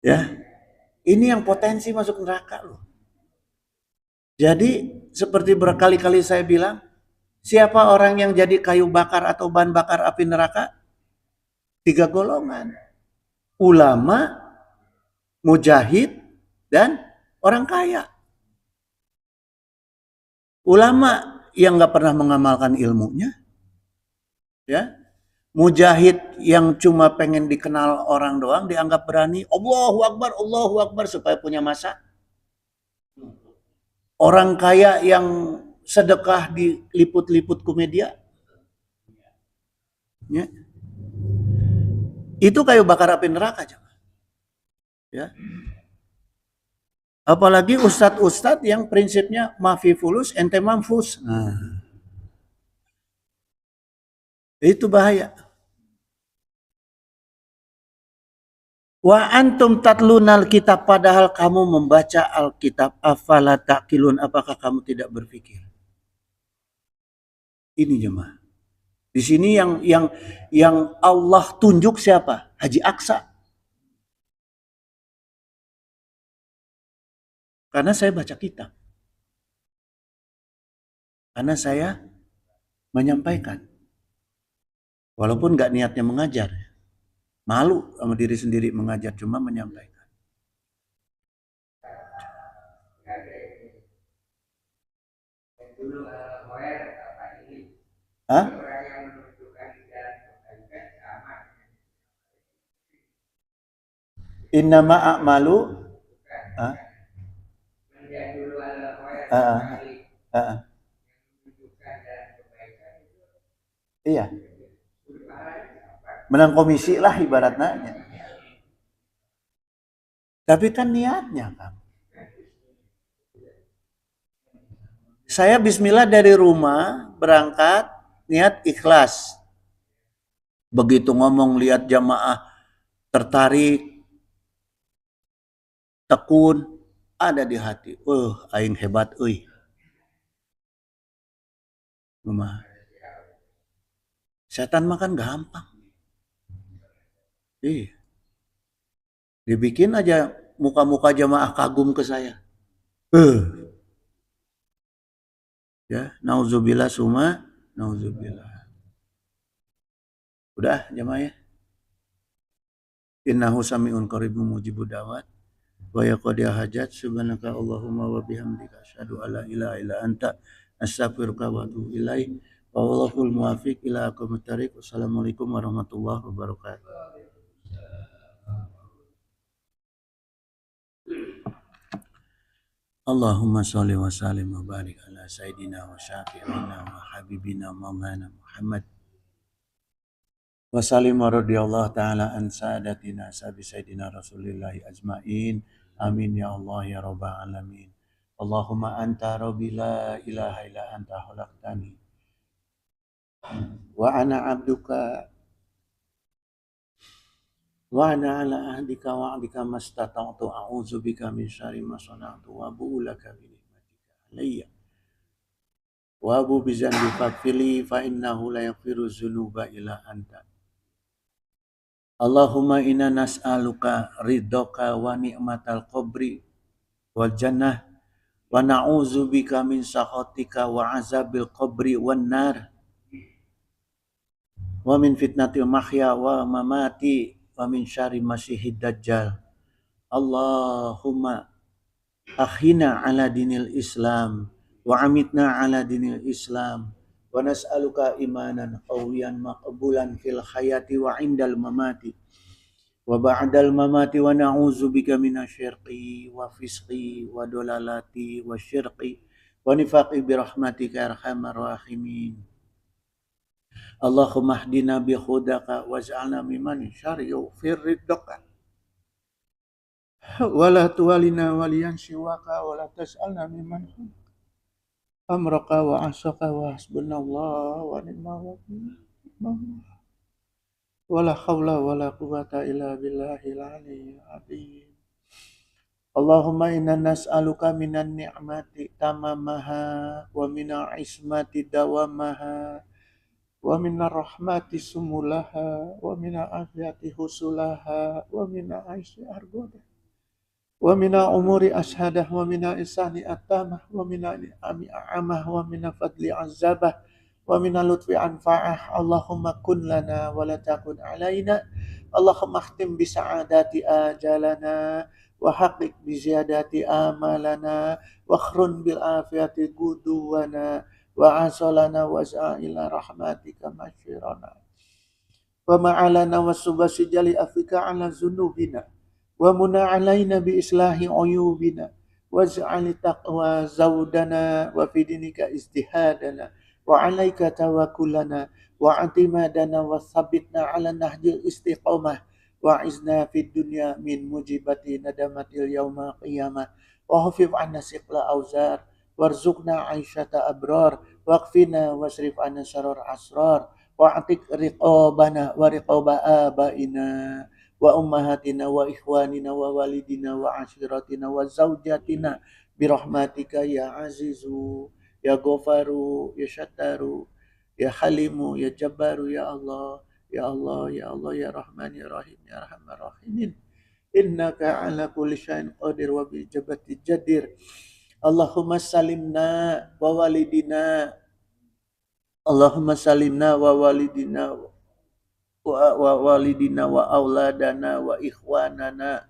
Ya, ini yang potensi masuk neraka loh. Jadi seperti berkali-kali saya bilang, siapa orang yang jadi kayu bakar atau bahan bakar api neraka? 3 golongan. Ulama, mujahid, dan orang kaya. Ulama yang nggak pernah mengamalkan ilmunya, ya. Mujahid yang cuma pengen dikenal orang doang, dianggap berani, Allahu Akbar supaya punya masa. Orang kaya yang sedekah diliput-liput ke media. Ya. Itu kayu bakar api neraka. Ya. Apalagi ustadz-ustadz yang prinsipnya mafi fulus ente mamfus. Nah. Itu bahaya. Wa antum tatlunal kitab padahal kamu membaca Alkitab, afala taqilun, apakah kamu tidak berpikir? Ini jemaah. Di sini yang Allah tunjuk siapa? Haji Aksa. Karena saya baca kitab. Karena saya menyampaikan. Walaupun nggak niatnya mengajar. Malu sama diri sendiri mengajar, cuma menyampaikan. Hah? Innama a'malu. Hah? Iya. Menang komisi lah ibaratnya. Tapi kan niatnya kan. Saya bismillah dari rumah berangkat niat ikhlas. Begitu ngomong lihat jamaah tertarik, tekun, ada di hati. Aing hebat euy. Rumah. Setan makan gampang. Iya. Dibikin aja muka-muka jamaah kagum ke saya. Ya, nauzubillah summa nauzubillah. Udah jamaah ya. Innahu sami'un qaribun mujibud da'wat wa yaqdi hajat subhanaka Allahumma wa bihamdika asyhadu alla ilaha illa anta astaghfiruka wa atubu ilaik. Wallahul muwaffiq ila aqwamit thariq. Wassalamualaikum warahmatullahi wabarakatuh. Allahumma sholli wa sallim wa barik ala sayyidina wa syafi'ina wa habibina Maulana Muhammad wa sallim radhiyallahu ta'ala an sadatina sabi sayyidina Rasulillahi ajmain. Amin ya Allah ya rabbal alamin. Allahumma anta rabbi la ilaha illa anta khalaqtani wa ana abduka wa ana ala ahdika wa ahdika mastata'tu a'udzu bika min syarri ma sana'tu wa abu'u laka bi ni'matika alayya wa abu bi dzanbi faghfirli fa innahu la yaghfiru dzunuba illa anta. Allahumma inna nas'aluka ridhoka wa ni'matal qabri wal jannah wa na'udzu bika min sakhatika wa azabil qabri wan nar wa min fitnatil mahya wa mamati wa min syarri masyihid dajjal. Allahumma akhina ala dinil Islam wa amitna ala dinil Islam wa nas'aluka imanan qawiyan maqbulan fil hayati wa indal mamati wa ba'dal mamati wa na'udzu bika minasyirqi wa fisqi wa dolalati wa syirqi wa nifaqi bi rahmatika arhamar rahimin. Allahumma hdina bi hudaka waj'alna mimman syari'u fir ridaka wala tuwalina waliyan siwaka wala tas'alna mimman amraka wa asaka wa hasbunallah wa ni'mal wakil wala hawla wala quwwata illa billahil aliyyil azim. Allahumma inna nas'aluka minan ni'mati tamamaha wa minal ismati dawamaha wa minar rahmati sumulaha wa minal afiyati husulaha wa minal aisyi argoda wa minal umuri ashadah wa minal isani atamah wa minal ni'ami a'amah wa minal fadli azabah wa minal lutfi anfa'ah. Allahumma kun lana wa la takun alaina. Allahumma khtim bi sa'adati ajalana wa haqiq bi ziyadati amalana wa akhrun bil afiyati guduwana wa asalana wa za'ila rahmatika masyirana wa ma'alana wa subasi jali afika ala zunubina wa muna alaina bi islahi uyubina waj'al taqwa zawdana wa fi dinika istihadana wa alaika tawakkulana wa atimadana wa thabitna ala nahjil istiqamah wa izna fid dunya min mujibati nadamatil yaumil qiyamah wa hafif anna siqla auzar warzuqna aisyata abrar waqfina wasrif anna syarar asrar wa atik riqabana wa riqaba abaina wa ummahatina wa ikhwanina wa walidina wa ashiratina wa zawjatina birahmatika ya azizu ya ghafaru ya syataru ya halimu ya jabbaru ya Allah ya Allah ya Allah ya Rahman ya Rahim ya Arhamar Rahimin. Innaka ala kulli syai'in qadir wa bil jabati jadir. Allahumma salimna wa walidina Allahumma salimna wa walidina wa walidina wa auladana wa ikhwanana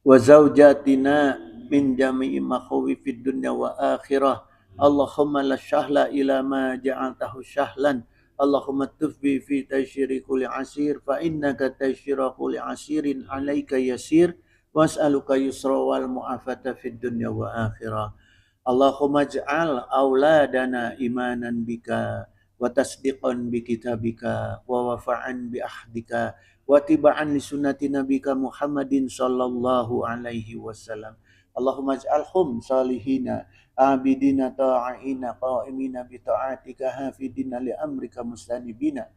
wa zawjatina min jami'i makhawifid dunya wa akhirah. Allahumma la syahla ila ma ja'altahu syahlan. Allahumma tufbi fi taysyiri kulli asir fa innaka taysyira kulli asirin alaika yasir was'aluka yusra wal mu'afata fid dunya wa akhirah. Allahumma ij'al auladana imanan bika wa tasdiqan bi kitabika wa wafa'an bi ahdika wa tiba'an li sunnati nabika Muhammadin sallallahu alaihi wasallam. Allahumma ij'alhum salihina abidina ta'ina qa'imina bi ta'atika hafidina li amrika mustanibina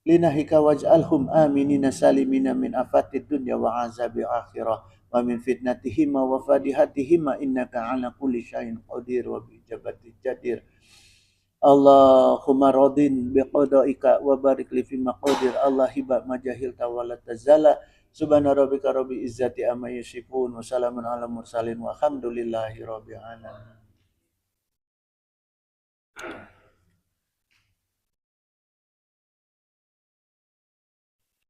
linahika waj'alhum aminina salimina min afatid dunya wa azabil akhirah wa min fitnatihima wa fadihatihima innaka ala kulli syai'in qadir wa bi jabati jadir. Allahumma radin bi qadaika wa barik li fi maqadir Allah hiba majahil tawala tazala subhana rabbika rabbil izzati amma yasifun wa salamun ala mursalin walhamdulillahi rabbil alamin.